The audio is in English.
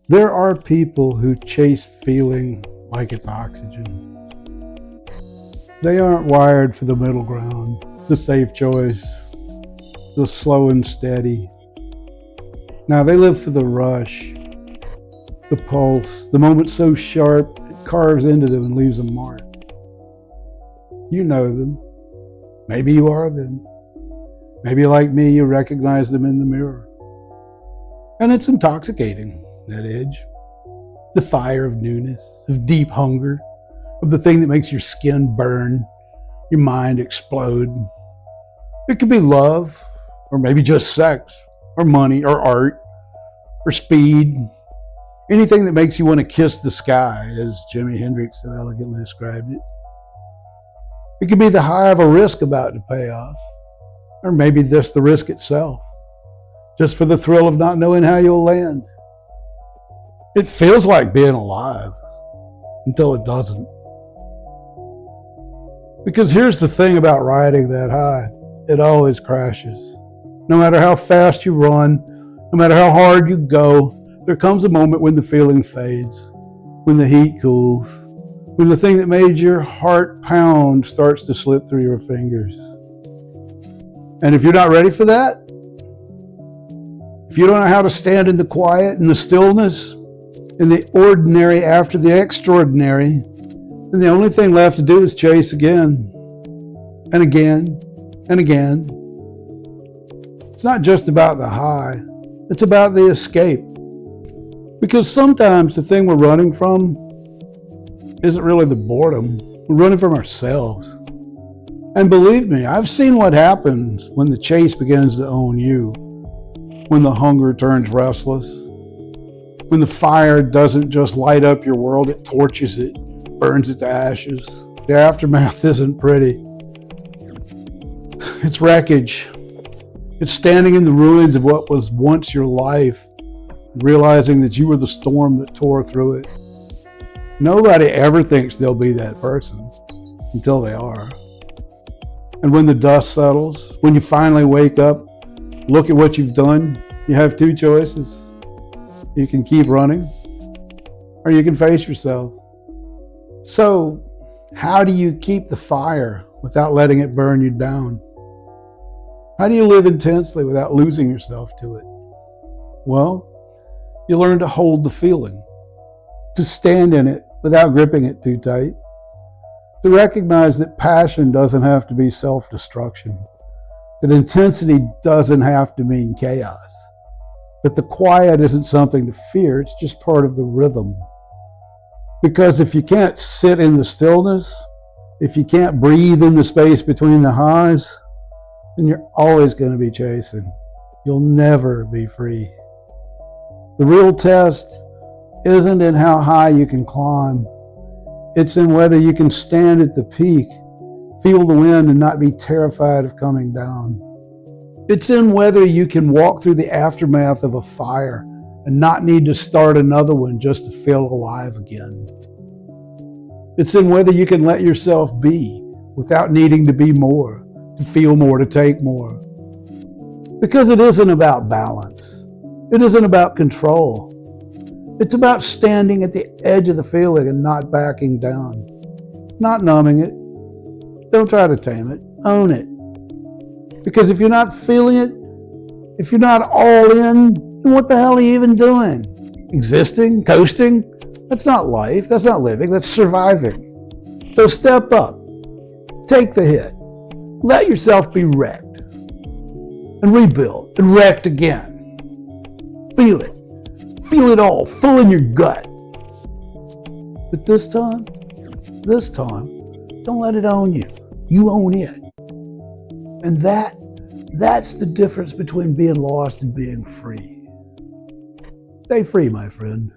There are people who chase feeling like it's oxygen. They aren't wired for the middle ground, the safe choice, the slow and steady. Now they live for the rush, the pulse, the moment so sharp it carves into them and leaves a mark. You know them. Maybe you are them. Maybe like me, you recognize them in the mirror. And it's intoxicating, that edge. The fire of newness, of deep hunger, of the thing that makes your skin burn, your mind explode. It could be love, or maybe just sex, or money, or art, or speed. Anything that makes you want to kiss the sky, as Jimi Hendrix so elegantly described it. It could be the high of a risk about to pay off, or maybe just the risk itself, just for the thrill of not knowing how you'll land. It feels like being alive until it doesn't. Because here's the thing about riding that high, it always crashes. No matter how fast you run, no matter how hard you go, there comes a moment when the feeling fades, when the heat cools, when the thing that made your heart pound starts to slip through your fingers. And if you're not ready for that, if you don't know how to stand in the quiet and the stillness, in the ordinary after the extraordinary, then the only thing left to do is chase again, and again, and again. It's not just about the high, it's about the escape. Because sometimes the thing we're running from isn't really the boredom. We're running from ourselves. And believe me, I've seen what happens when the chase begins to own you, when the hunger turns restless, when the fire doesn't just light up your world, it torches it, burns it to ashes. The aftermath isn't pretty. It's wreckage. It's standing in the ruins of what was once your life, realizing that you were the storm that tore through it. Nobody ever thinks they'll be that person until they are. And when the dust settles, when you finally wake up, look at what you've done, you have two choices. You can keep running, or you can face yourself. So, how do you keep the fire without letting it burn you down? How do you live intensely without losing yourself to it? Well, you learn to hold the feeling, to stand in it without gripping it too tight, to recognize that passion doesn't have to be self-destruction, that intensity doesn't have to mean chaos, that the quiet isn't something to fear, it's just part of the rhythm. Because if you can't sit in the stillness, if you can't breathe in the space between the highs, then you're always going to be chasing. You'll never be free. The real test isn't in how high you can climb. It's in whether you can stand at the peak, feel the wind, and not be terrified of coming down. It's in whether you can walk through the aftermath of a fire and not need to start another one just to feel alive again. It's in whether you can let yourself be without needing to be more, to feel more, to take more. Because it isn't about balance. It isn't about control. It's about standing at the edge of the feeling and not backing down. Not numbing it. Don't try to tame it. Own it. Because if you're not feeling it, if you're not all in, then what the hell are you even doing? Existing? Coasting? That's not life. That's not living. That's surviving. So step up. Take the hit. Let yourself be wrecked. And rebuild. And wrecked again. Feel it. Feel it all. Full in your gut. But this time, don't let it own you. You own it. And that's the difference between being lost and being free. Stay free, my friend.